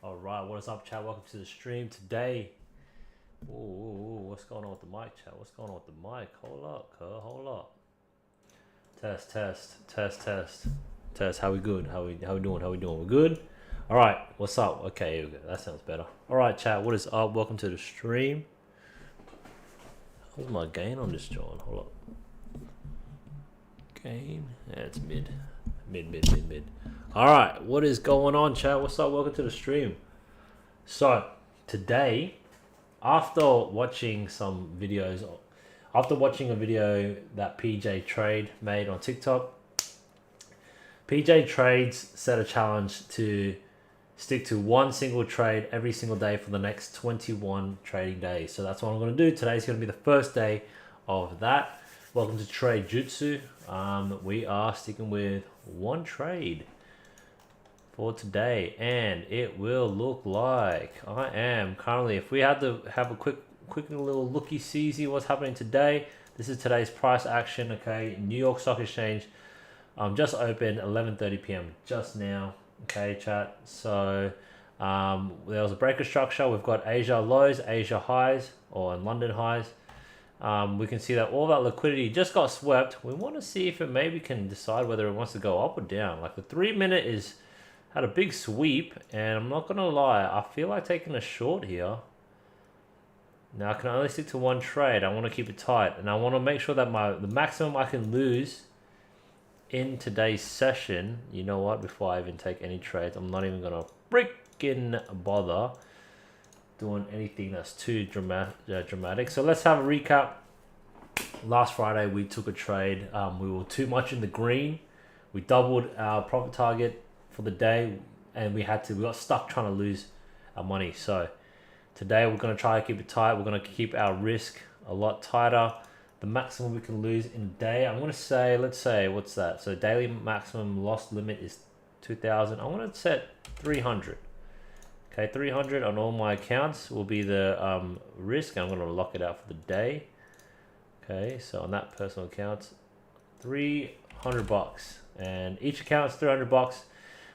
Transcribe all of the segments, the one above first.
All right, what is up, chat? Welcome to the stream today. Ooh, what's going on with the mic, chat? What's going on with the mic? Hold up, cuz, hold up. Test. How we good? How we doing? How we doing? We good? All right, what's up? Okay, here we go. That sounds better. All right, chat. What is up? Welcome to the stream. What's my gain on this joint? Hold up. Gain. Yeah, it's mid. All right, what is going on, chat? What's up? Welcome to the stream. So today, after watching a video that PJ Trade made on TikTok, PJ Trades set a challenge to stick to one single trade every single day for the next 21 trading days. So that's what I'm going to do. Today's going to be the first day of that. Welcome to Trade Jutsu. We are sticking with one trade for today, and it will look like I am currently, if we had to have a quick little looky-see what's happening today, this is today's price action. Okay, New York Stock Exchange just opened 11:30 p.m. just now. Okay, chat. So there was a breaker structure. We've got Asia lows, Asia highs, or in London highs. We can see that all that liquidity just got swept. We want to see if it maybe can decide whether it wants to go up or down. Like the 3-minute had a big sweep, and I'm not gonna lie, I feel like taking a short here. Now I can only stick to one trade. I want to keep it tight, and I want to make sure that the maximum I can lose in today's session. You know what? Before I even take any trades, I'm not even gonna freaking bother doing anything that's too dramatic. So let's have a recap. Last Friday we took a trade. We were too much in the green. We doubled our profit target for the day, and we got stuck trying to lose our money. So today we're going to try to keep it tight. We're going to keep our risk a lot tighter. The maximum we can lose in a day, I'm going to say, let's say, what's that? So daily maximum loss limit is 2,000. I'm going to set 300. Okay, 300 on all my accounts will be the risk. I'm going to lock it out for the day. Okay, so on that personal account, $300, and each account is $300,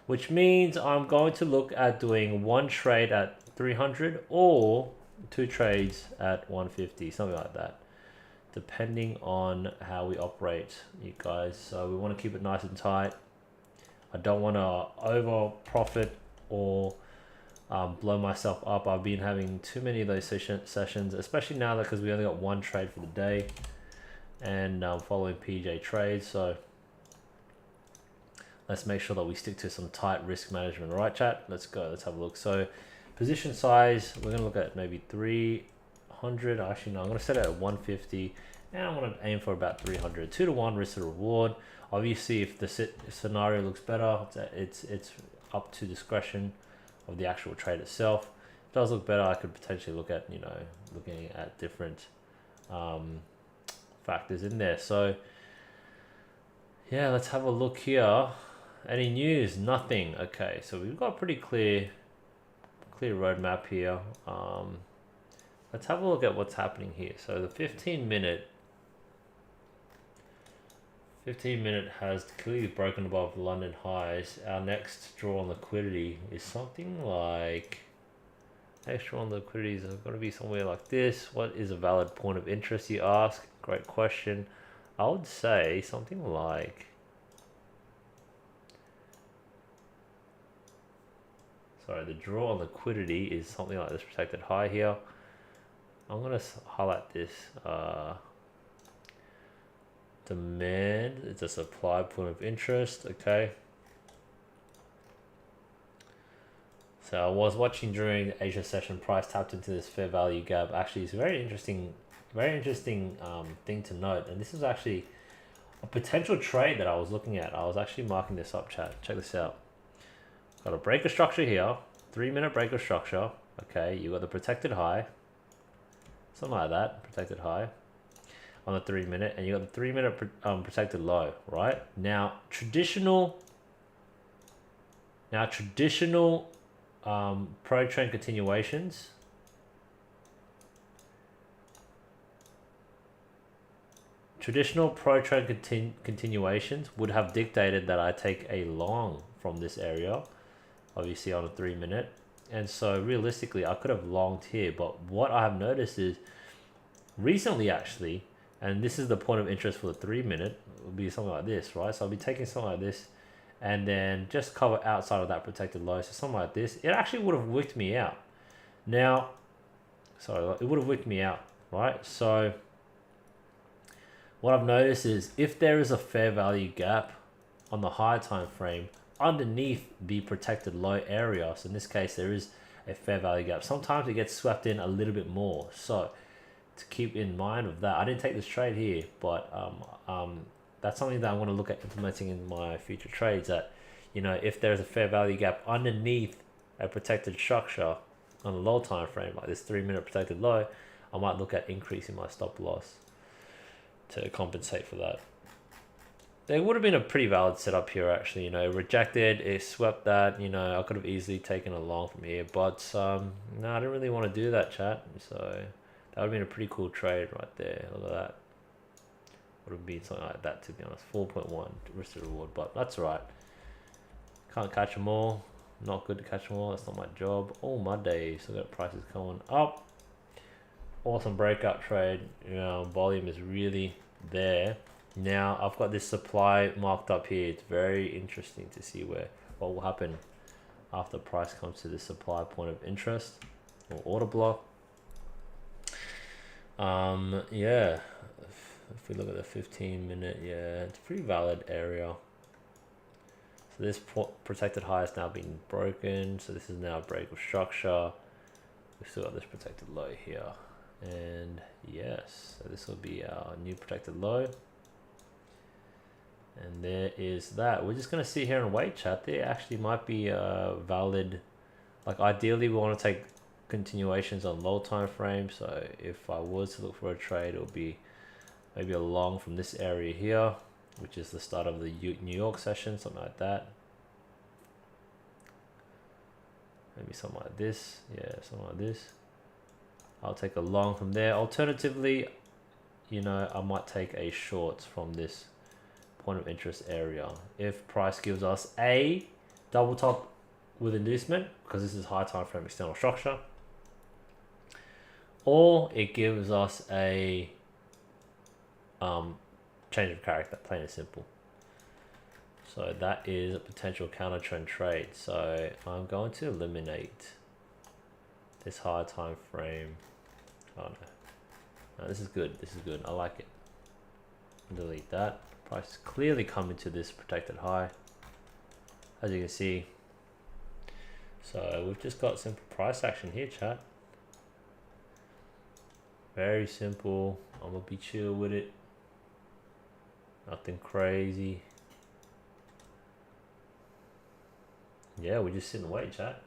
which means I'm going to look at doing one trade at 300 or two trades at 150, something like that, depending on how we operate, you guys. So we want to keep it nice and tight. I don't want to over profit or blow myself up. I've been having too many of those sessions, especially now that because we only got one trade for the day, and following PJ trades. So let's make sure that we stick to some tight risk management. All right, chat, let's go. Let's have a look. So position size, we're gonna look at maybe 300. Actually, no, I'm gonna set it at 150, and I'm gonna aim for about 300. 2-to-1 risk to reward. Obviously, if the scenario looks better, it's up to discretion of the actual trade itself. If it does look better, I could potentially look at, looking at different factors in there. So yeah, let's have a look here. Any news? Nothing. Okay, so we've got a pretty clear roadmap here. Let's have a look at what's happening here. So the 15-minute has clearly broken above London highs. Our next draw on liquidity is something like, next draw on liquidity is going to be somewhere like this. What is a valid point of interest, you ask? Great question. I would say something like, sorry, the draw on liquidity is something like this protected high here. I'm going to highlight this. Demand, it's a supply point of interest. Okay. So I was watching during the Asia session, price tapped into this fair value gap. Actually, it's a very interesting thing to note. And this is actually a potential trade that I was looking at. I was actually marking this up, chat. Check this out. Got a breaker structure here, 3-minute breaker structure. Okay, you got the protected high, something like that, protected high on the 3-minute, and you got the 3-minute protected low. Right now, traditional pro trend continuations. Traditional pro trend continuations would have dictated that I take a long from this area, obviously on a 3-minute, And so realistically, I could have longed here, but what I have noticed is recently actually, and this is the point of interest for the 3 minute, will be something like this, right? So I'll be taking something like this and then just cover outside of that protected low. So something like this, it actually would have wicked me out. Now, sorry, it would have wicked me out, right? So what I've noticed is if there is a fair value gap on the higher time frame underneath the protected low area, so in this case there is a fair value gap, sometimes it gets swept in a little bit more. So to keep in mind of that, I didn't take this trade here, but that's something that I want to look at implementing in my future trades. That, you know, if there's a fair value gap underneath a protected structure on a low time frame, like this 3 minute protected low, I might look at increasing my stop loss to compensate for that. There would have been a pretty valid setup here actually, you know, rejected, it swept that, you know, I could have easily taken a long from here, but no, I didn't really want to do that, chat. So that would have been a pretty cool trade right there. Look at that. Would have been something like that, to be honest. 4.1 risk to reward, but that's alright. Can't catch them all. Not good to catch them all. That's not my job. All my days. So got prices going up. Awesome breakout trade. You know, volume is really there. Now I've got this supply marked up here. It's very interesting to see what will happen after price comes to the supply point of interest or order block. Yeah, if we look at the 15-minute, yeah, it's a pretty valid area. So this protected high has now been broken, so this is now a break of structure. We've still got this protected low here, and yes, so this will be our new protected low. And there is that. We're just going to sit here and wait, chat. There actually might be a valid, like ideally we want to take continuations on low time frame. So if I was to look for a trade, it would be maybe a long from this area here, which is the start of the New York session, something like that. Maybe something like this. Yeah, something like this. I'll take a long from there. Alternatively, you know, I might take a short from this point of interest area if price gives us a double top with inducement, because this is high time frame external structure, or it gives us a change of character, plain and simple. So that is a potential counter trend trade. So I'm going to eliminate this high time frame. Oh no, this is good. This is good. I like it. Delete that. Price is clearly coming to this protected high, as you can see. So we've just got simple price action here, chat. Very simple. I'm gonna be chill with it. Nothing crazy. Yeah, we just sit and wait, chat.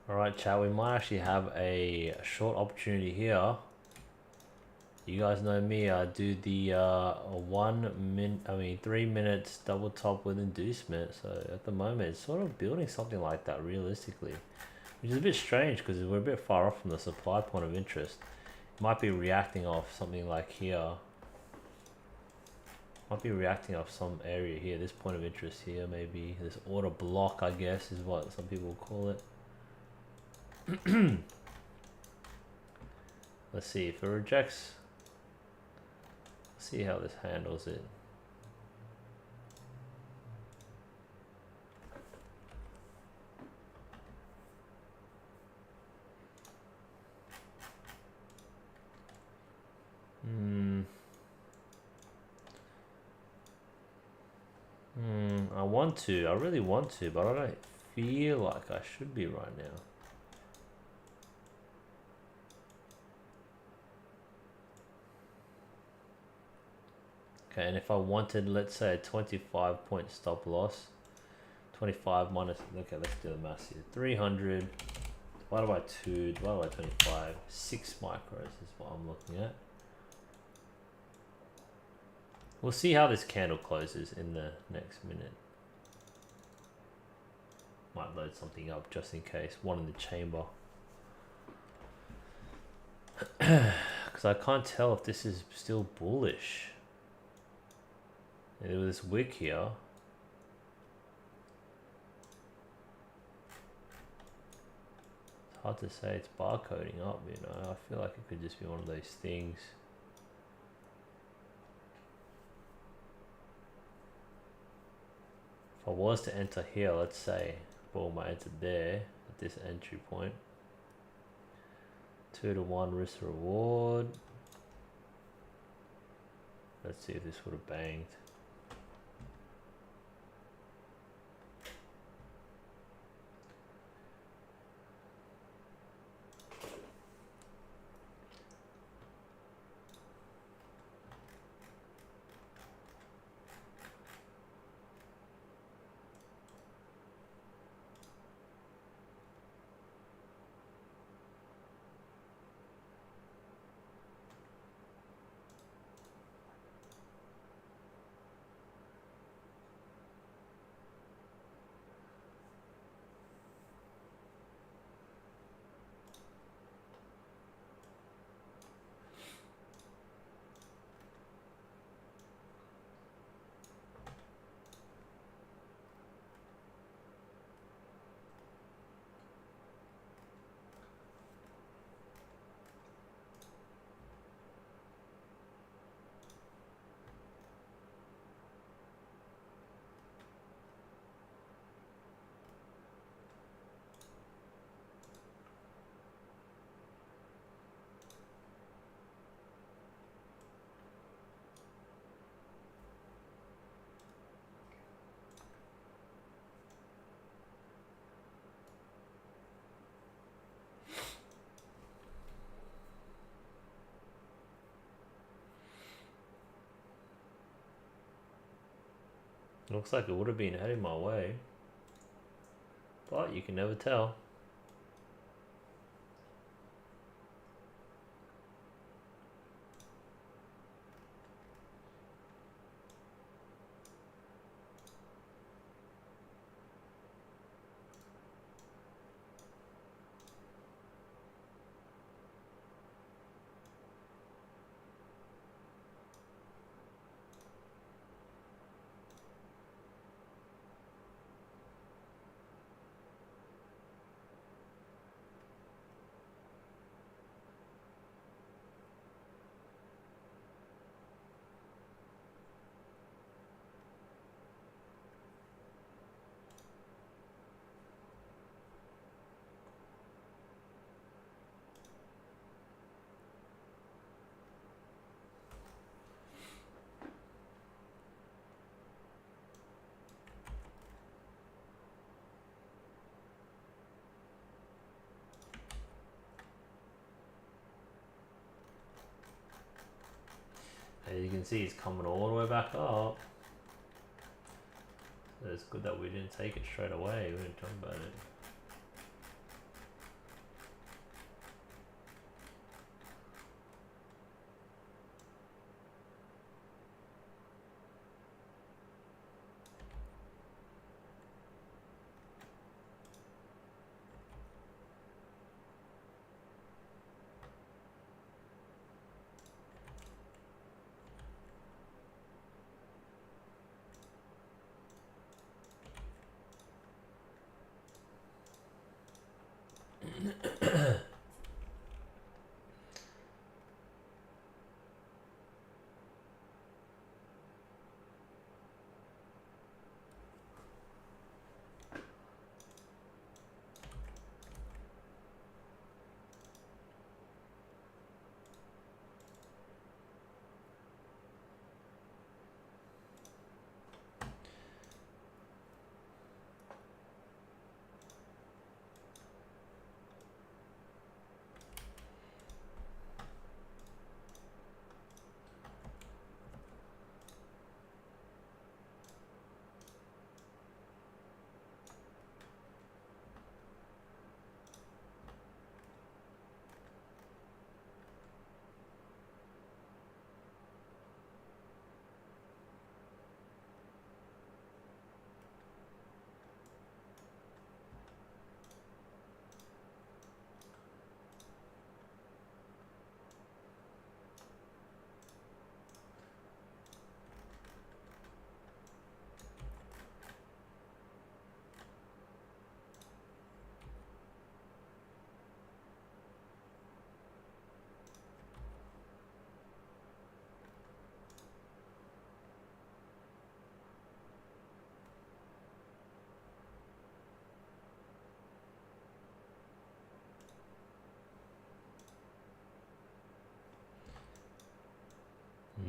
Alright, chat, we might actually have a short opportunity here. You guys know me, I do the 3 minutes double top with inducement. So at the moment, it's sort of building something like that realistically, which is a bit strange because we're a bit far off from the supply point of interest. It might be reacting off something like here. Might be reacting off some area here, this point of interest here, maybe this order block, I guess is what some people call it. Let's see if it rejects. Let's see how this handles it. I really want to, but I don't feel like I should be right now. Okay, and if I wanted, let's say, a 25-point stop loss, 25 minus, okay, let's do the math here. 300 divided by 2 divided by 25, 6 micros is what I'm looking at. We'll see how this candle closes in the next minute. Might load something up just in case, one in the chamber. Because I can't tell if this is still bullish. And there was this wick here. It's hard to say, it's barcoding up, you know. I feel like it could just be one of those things. If I was to enter here, let's say, boom, I entered there at this entry point. 2-to-1 risk reward. Let's see if this would have banged. Looks like it would have been heading my way, but you can never tell. As you can see, it's coming all the way back up. So it's good that we didn't take it straight away. We didn't talk about it.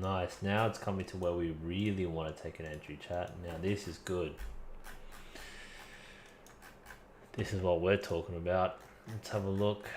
Nice. Now it's coming to where we really want to take an entry, chat. Now this is good. This is what we're talking about. Let's have a look.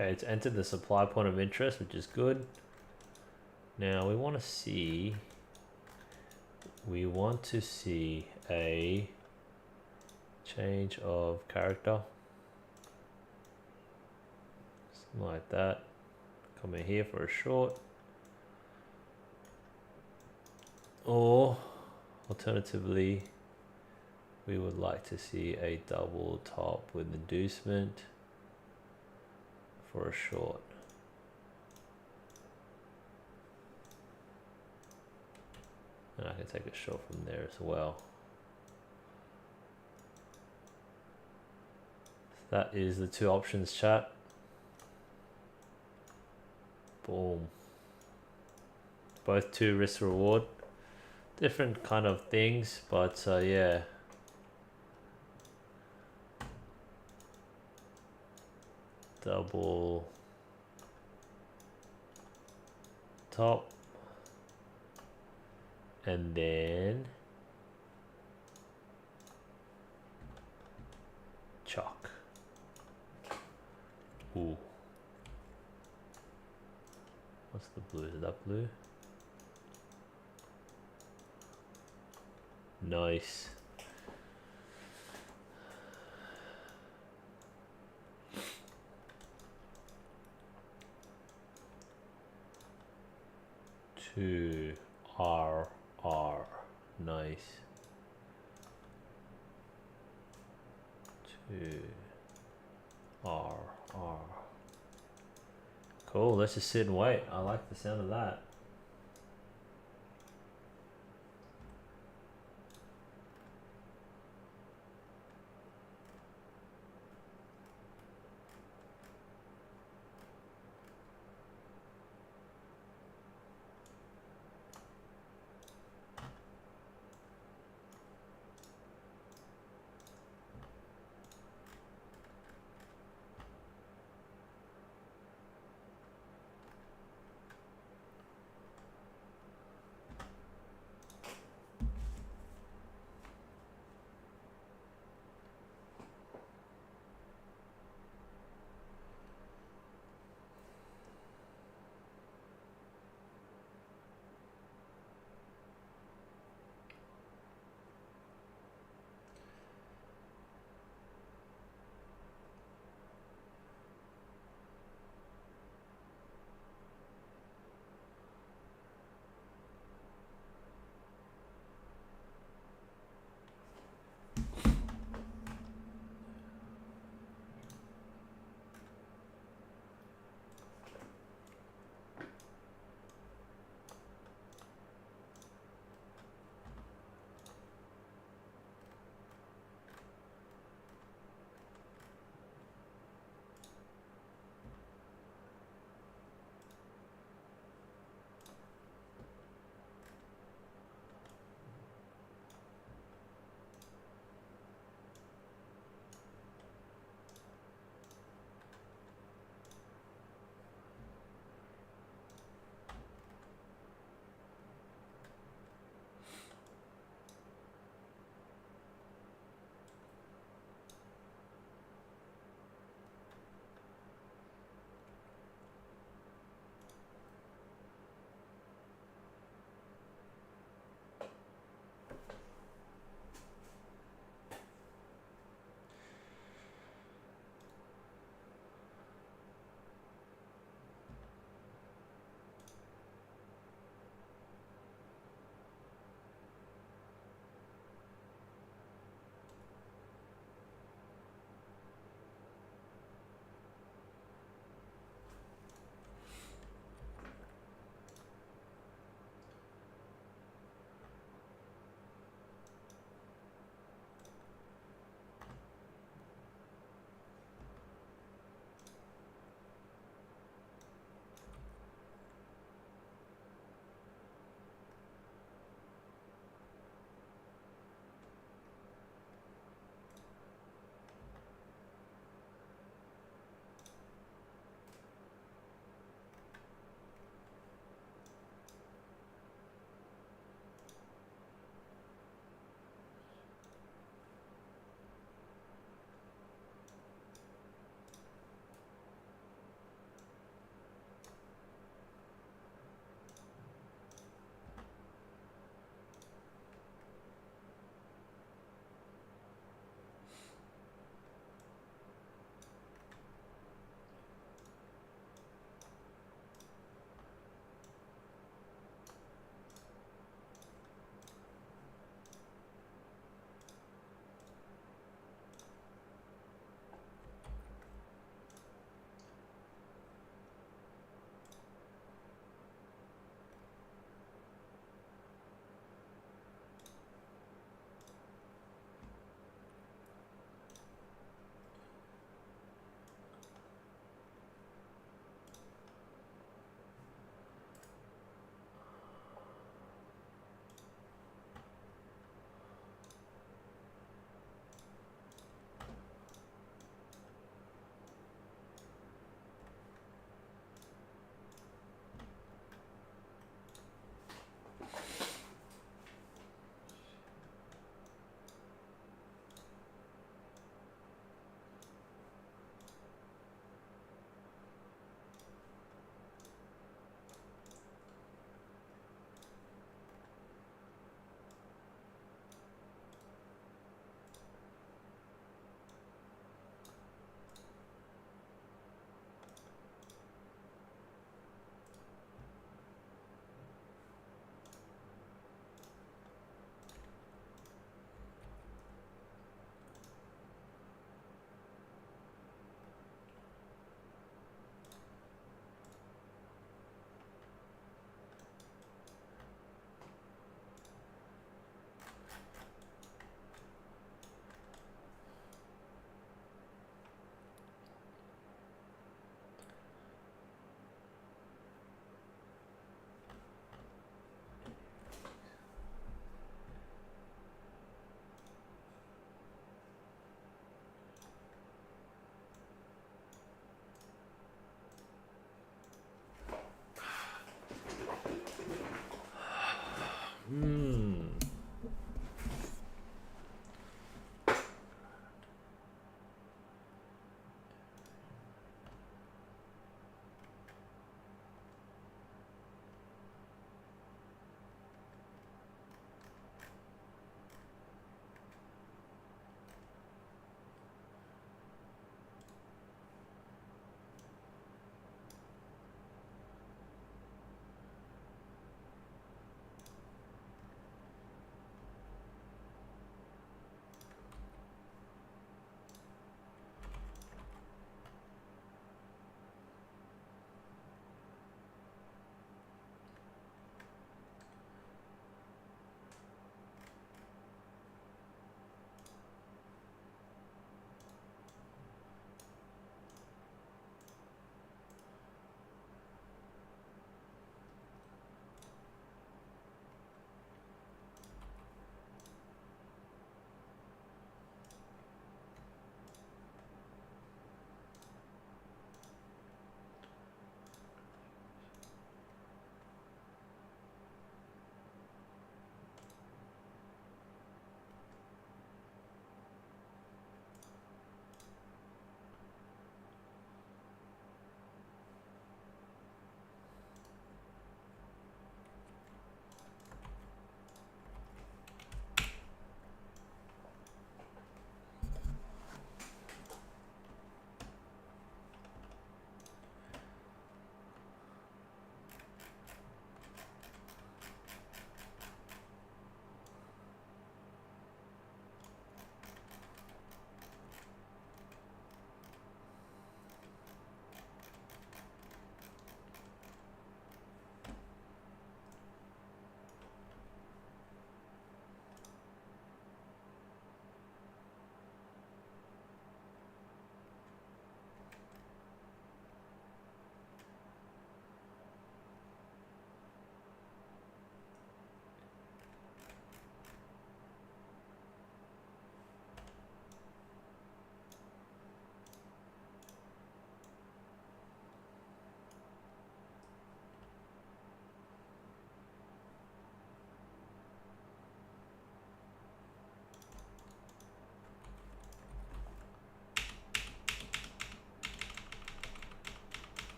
Okay, it's entered the supply point of interest, which is good. Now we want to see a change of character. Something like that. Come in here for a short. Or alternatively, we would like to see a double top with inducement for a short. And I can take a short from there as well. That is the two options, chat. Boom. Both two risk reward. Different kind of things, but yeah. Double top. And then chalk. Ooh. What's the blue? Is that blue? Nice. Two R. Nice. Two R. Cool, let's just sit and wait. I like the sound of that.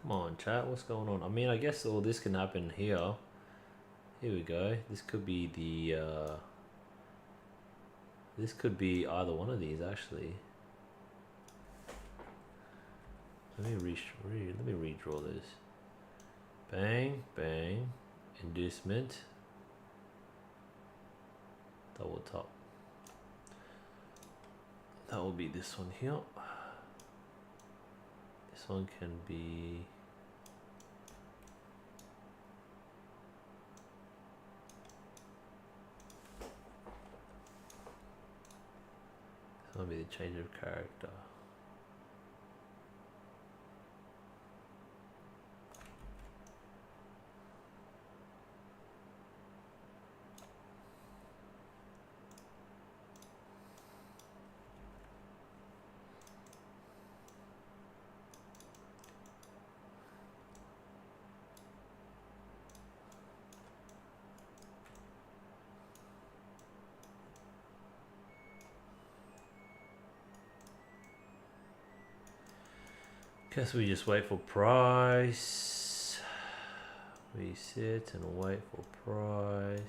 Come on, chat. What's going on? I mean, I guess all this can happen here. Here we go. This could be the. This could be either one of these actually. Let me redraw this. Bang, bang, inducement, double top. That will be this one here. This one can be. This one will be the change of character. Guess we just wait for price. We sit and wait for price.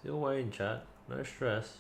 Still waiting, chat. No stress.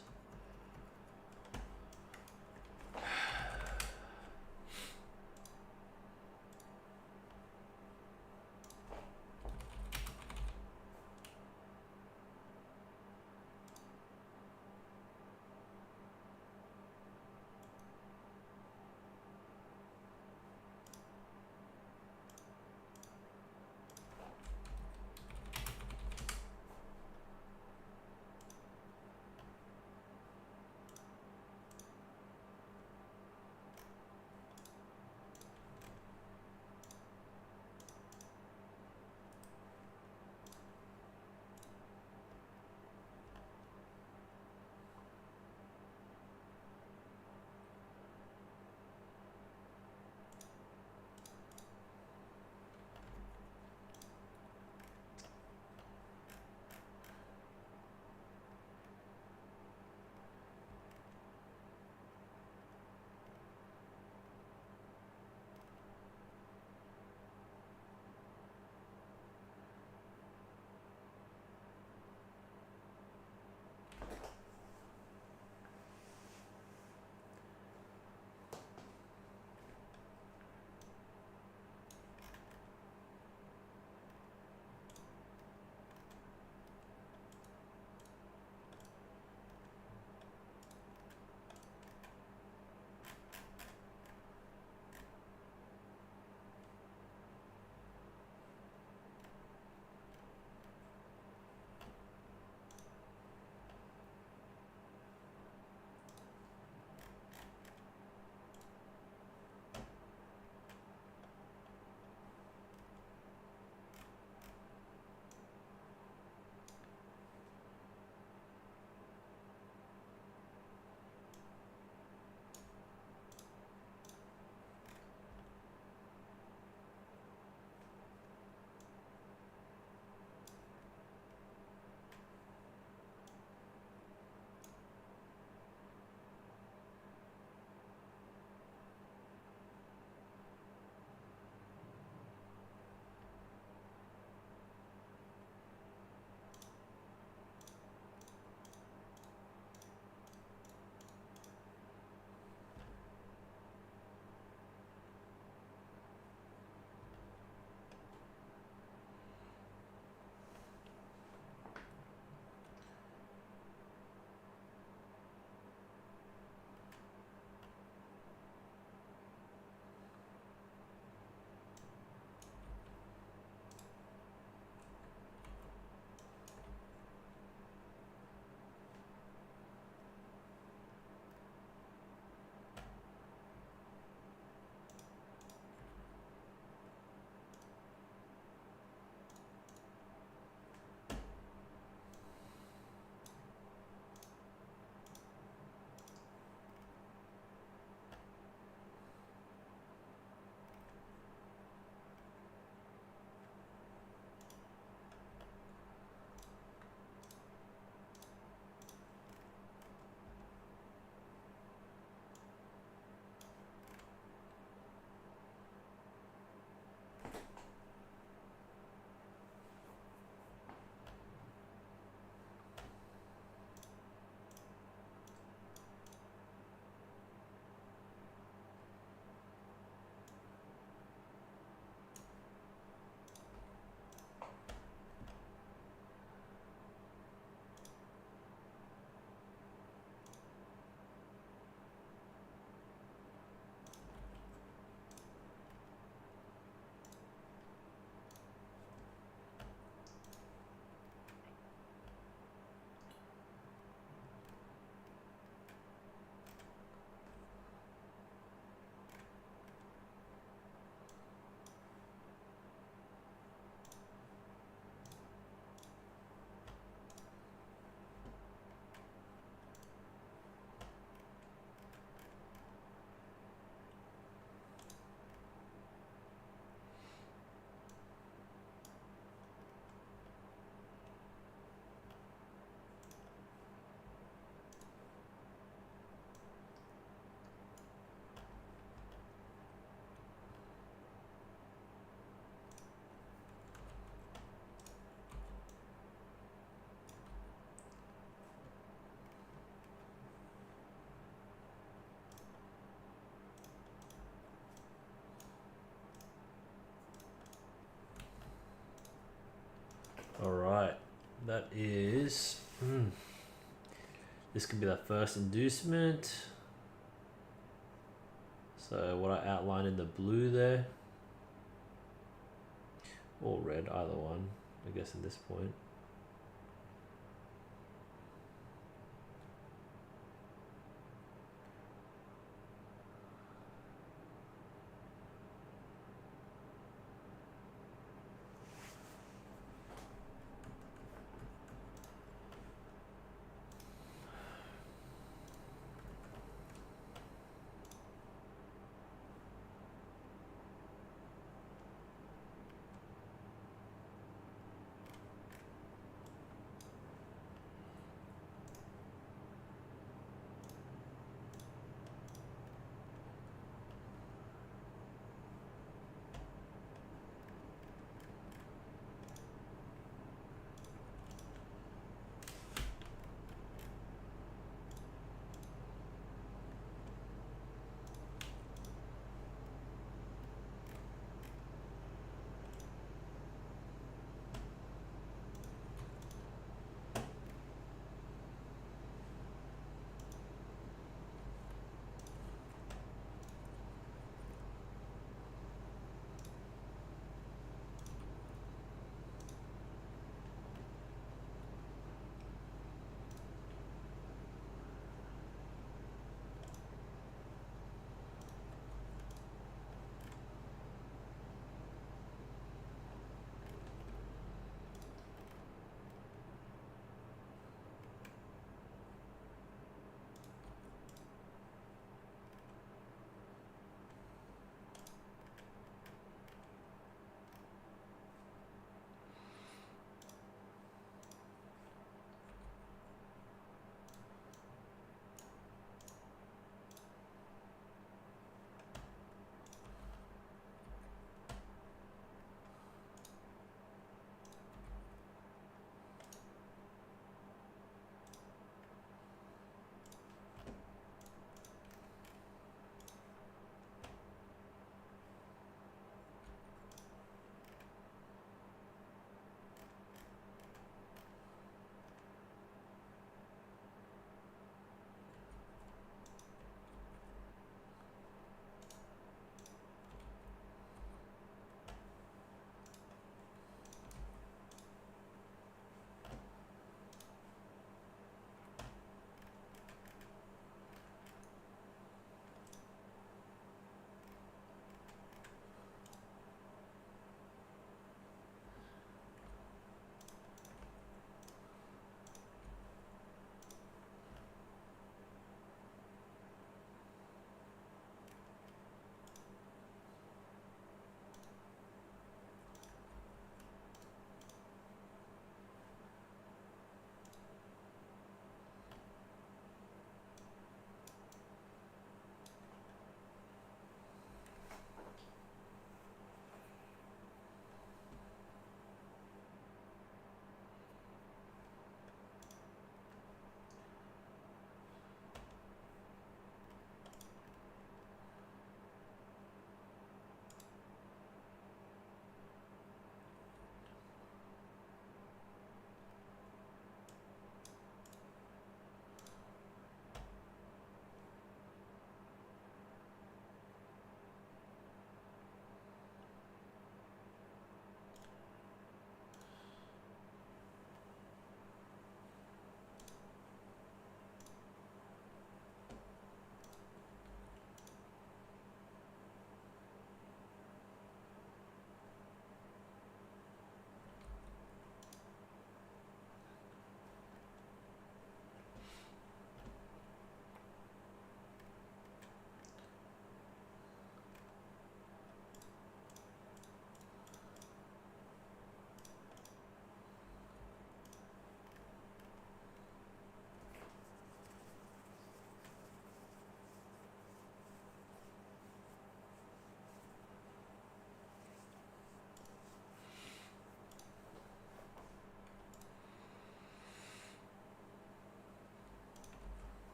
is this could be the first inducement. So what I outlined in the blue there, or red, either one, I guess at this point.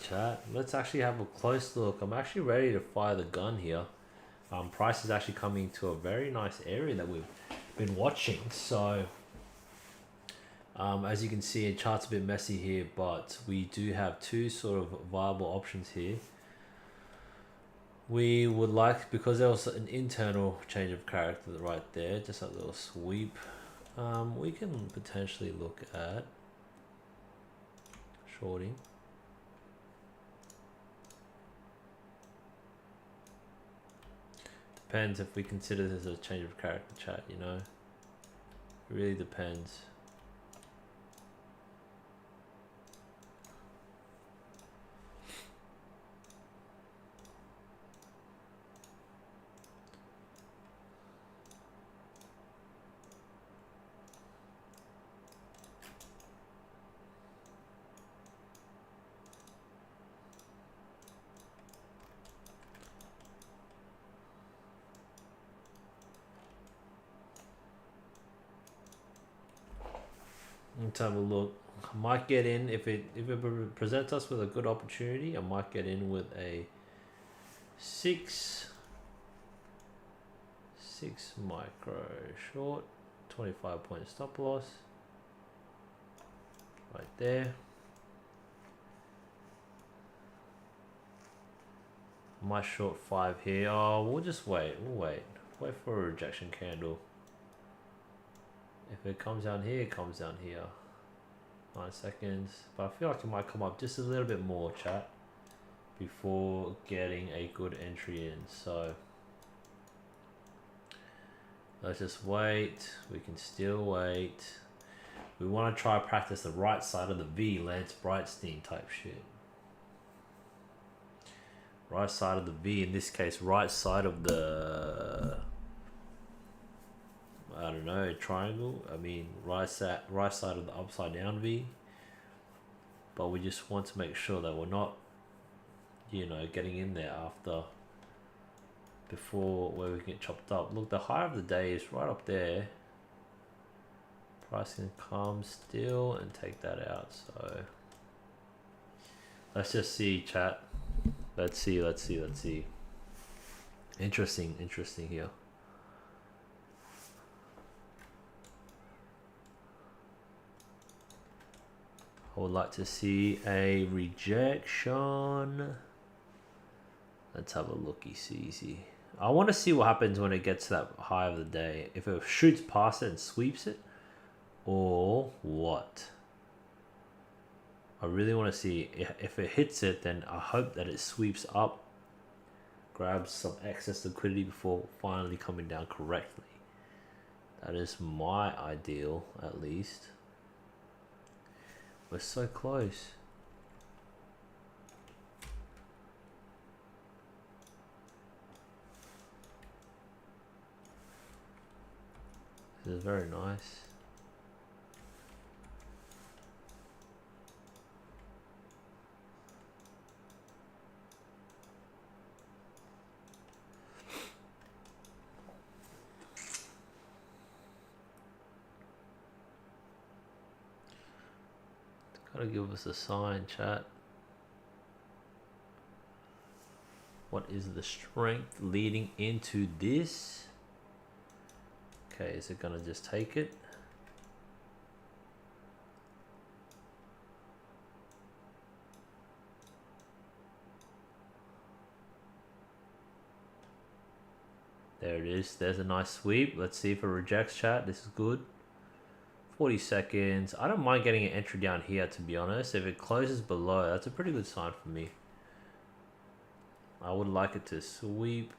chat. Let's actually have a close look. I'm actually ready to fire the gun here. Price is actually coming to a very nice area that we've been watching. So as you can see, the chart's a bit messy here, but we do have two sort of viable options here. We would like, because there was an internal change of character right there, just a little sweep, we can potentially look at shorting. Depends if we consider this as a change of character, chat, you know. It really depends. Let's have a look. I might get in if it presents us with a good opportunity. I might get in with a six micro short, 25 point stop loss right there. I might short 5 here. Oh, we'll just wait. We'll wait for a rejection candle. If it comes down here, it comes down here. 9 seconds. But I feel like it might come up just a little bit more, chat, before getting a good entry in. So let's just wait. We can still wait. We want to try practice the right side of the V, Lance Brightstein type shit. Right side of the V, in this case, right side of the, I don't know, triangle. I mean, right side of the upside down V. But we just want to make sure that we're not, you know, getting in there before where we get chopped up. Look, the high of the day is right up there. Price can come still and take that out. So let's just see, chat. Let's see. Interesting here. I would like to see a rejection. Let's have a looky-see. I want to see what happens when it gets to that high of the day. If it shoots past it and sweeps it, or what? I really want to see if it hits it. Then I hope that it sweeps up, grabs some excess liquidity before finally coming down correctly. That is my ideal, at least. We're so close. This is very nice. Gotta give us a sign, chat. What is the strength leading into this? Okay, is it gonna just take it? There it is. There's a nice sweep. Let's see if it rejects, chat. This is good. 40 seconds. I don't mind getting an entry down here, to be honest. If it closes below, that's a pretty good sign for me. I would like it to sweep.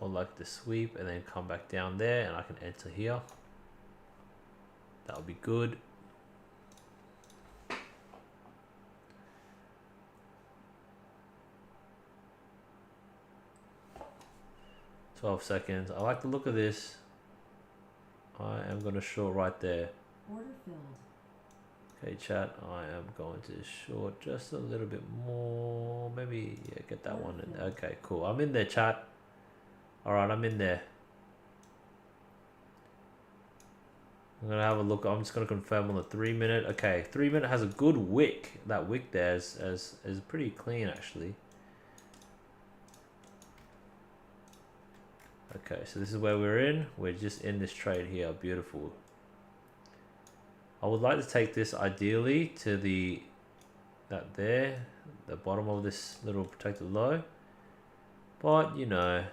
I would like to sweep and then come back down there, and I can enter here. That would be good. $12 seconds. I like the look of this. I am going to short right there. Order filled. Okay, chat. I am going to short just a little bit more. Maybe, yeah, get that one in. Okay, cool. I'm in there, chat. All right, I'm in there. I'm gonna have a look. I'm just gonna confirm on the 3 minute. Okay, 3 minute has a good wick. That wick there is pretty clean actually. Okay, so this is where we're in. We're just in this trade here. Beautiful. I would like to take this ideally to the bottom of this little protected low, but you know,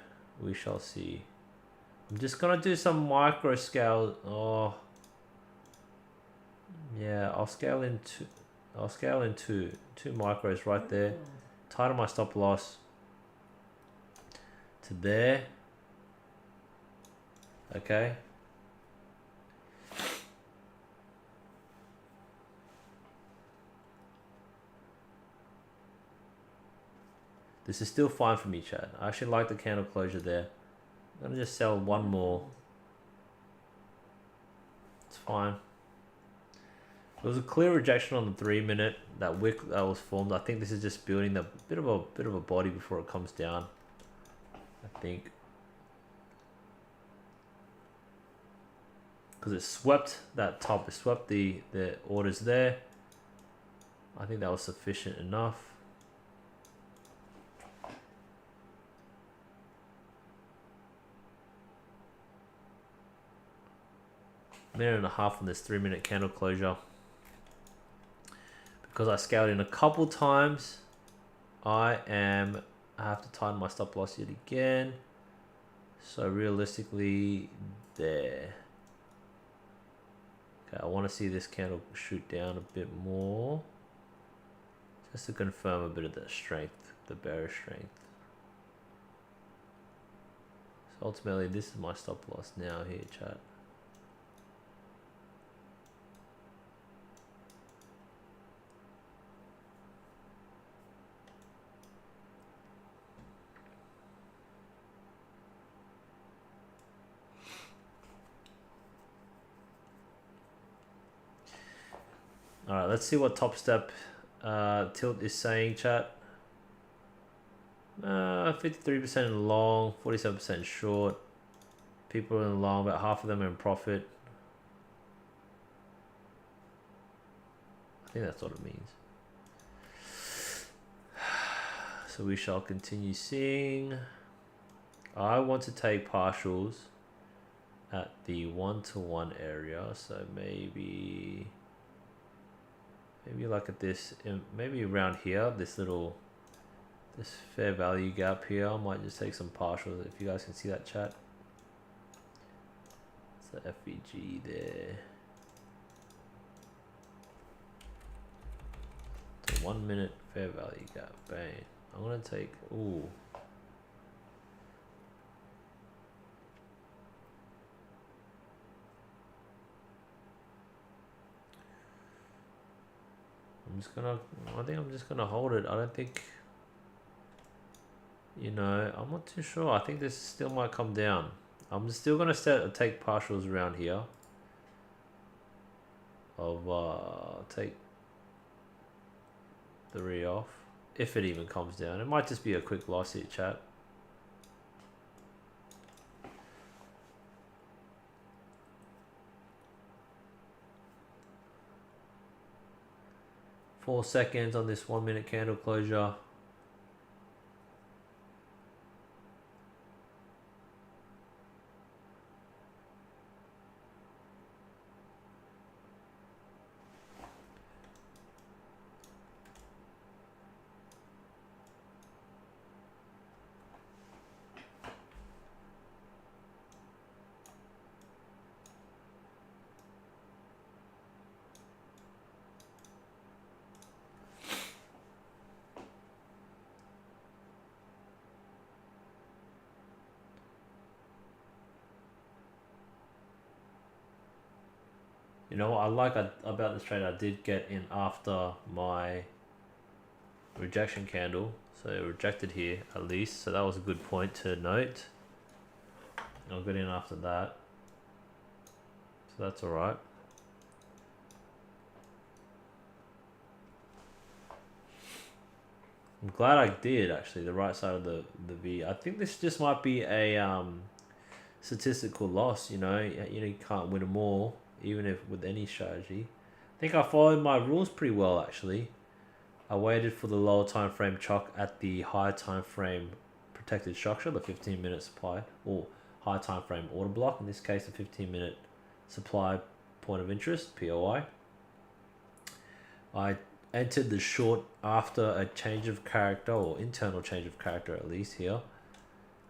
we shall see. I'm just gonna do some micro scale. Oh yeah, I'll scale in two micros right there. Tighten my stop loss to there. Okay. This is still fine for me, Chad. I actually like the candle closure there. I'm gonna just sell one more. It's fine. There was a clear rejection on the 3 minute. That wick that was formed. I think this is just building a bit of a body before it comes down. I think. Because it swept that top. It swept the orders there. I think that was sufficient enough. Minute and a half on this 3 minute candle closure. Because I scaled in a couple times, I have to tighten my stop loss yet again. So realistically, there. Okay, I want to see this candle shoot down a bit more, just to confirm a bit of the strength, the bearish strength. So ultimately, this is my stop loss now here, chat. All right, let's see what top step tilt is saying, chat. 53% in long, 47% short. People in long, about half of them are in profit. I think that's what it means. So we shall continue seeing. I want to take partials at the 1-to-1 area, so maybe like at this, maybe around here, this fair value gap here. I might just take some partials if you guys can see that, chat. It's the FVG there. The 1 minute fair value gap, bang. I'm gonna take, ooh. I think I'm just gonna hold it. I don't think, you know, I'm not too sure. I think this still might come down. I'm still gonna take partials around here. Of take 3 off, if it even comes down. It might just be a quick loss here, chat. Four seconds on this 1 minute candle closure. You know what I like about this trade, I did get in after my rejection candle. So it rejected here at least. So that was a good point to note. I'll get in after that. So that's alright. I'm glad I did actually, the right side of the V. I think this just might be a statistical loss, you know. You can't win them all. even if with any strategy. I think I followed my rules pretty well actually. I waited for the lower time frame chalk at the higher time frame protected structure, the 15-minute supply, or high time frame order block, in this case a 15-minute supply point of interest, POI. I entered the short after a change of character, or internal change of character at least here,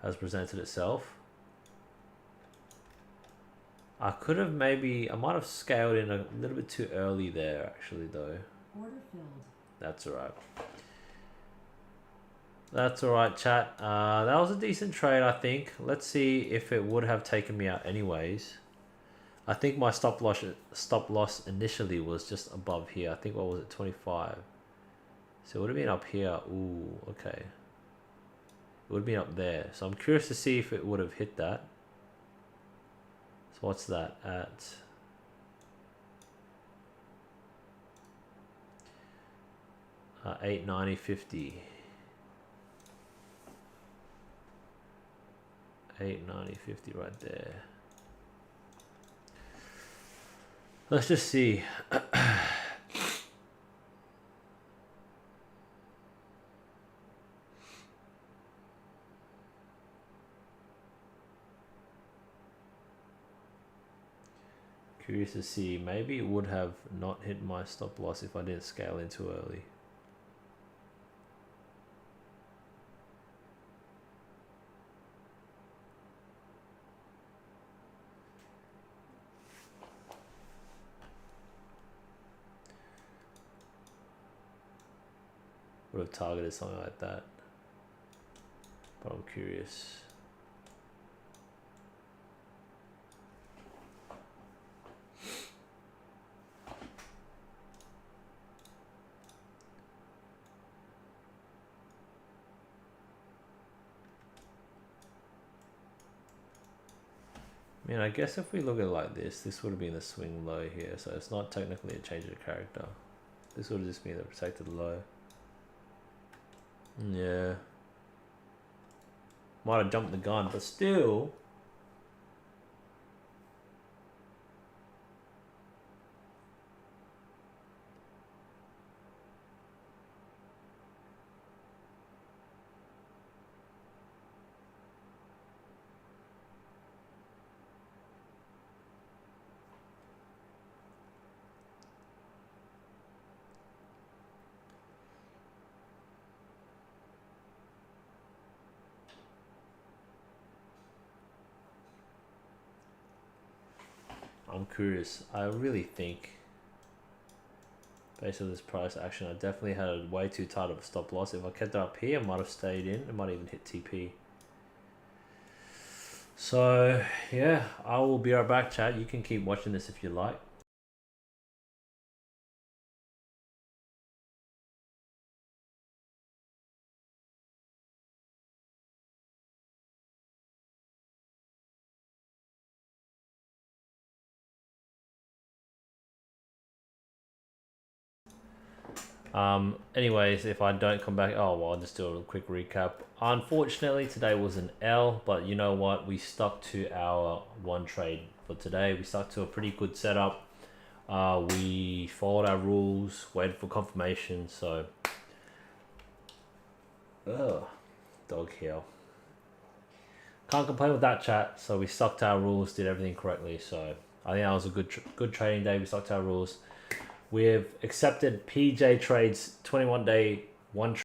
has presented itself. I could have I might have scaled in a little bit too early there actually though. Order filled. That's alright. That's alright, chat. That was a decent trade, I think. Let's see if it would have taken me out anyways. I think my stop loss initially was just above here. I think, what was it, 25? So it would have been up here. Ooh, okay. It would have been up there. So I'm curious to see if it would have hit that. So what's that at? $8.90.50. $8.90.50 right there. Let's just see. Curious to see. Maybe it would have not hit my stop loss if I didn't scale in too early. Would have targeted something like that, but I'm curious. I mean, I guess if we look at it like this would have been the swing low here, so it's not technically a change of character. This would have just been the protected low. Yeah. Might have jumped the gun, but still. I'm curious. I really think, based on this price action, I definitely had a way too tight of a stop loss. If I kept it up here, I might have stayed in. It might even hit TP. So, yeah, I will be right back, chat. You can keep watching this if you like. Anyways, if I don't come back, oh well, I'll just do a quick recap. Unfortunately, today was an L, but you know what? We stuck to our one trade for today. We stuck to a pretty good setup. We followed our rules, waited for confirmation. So, dog hill. Can't complain with that, chat. So we stuck to our rules, did everything correctly. So I think that was a good trading day. We stuck to our rules. We have accepted PJ Trade's 21-day one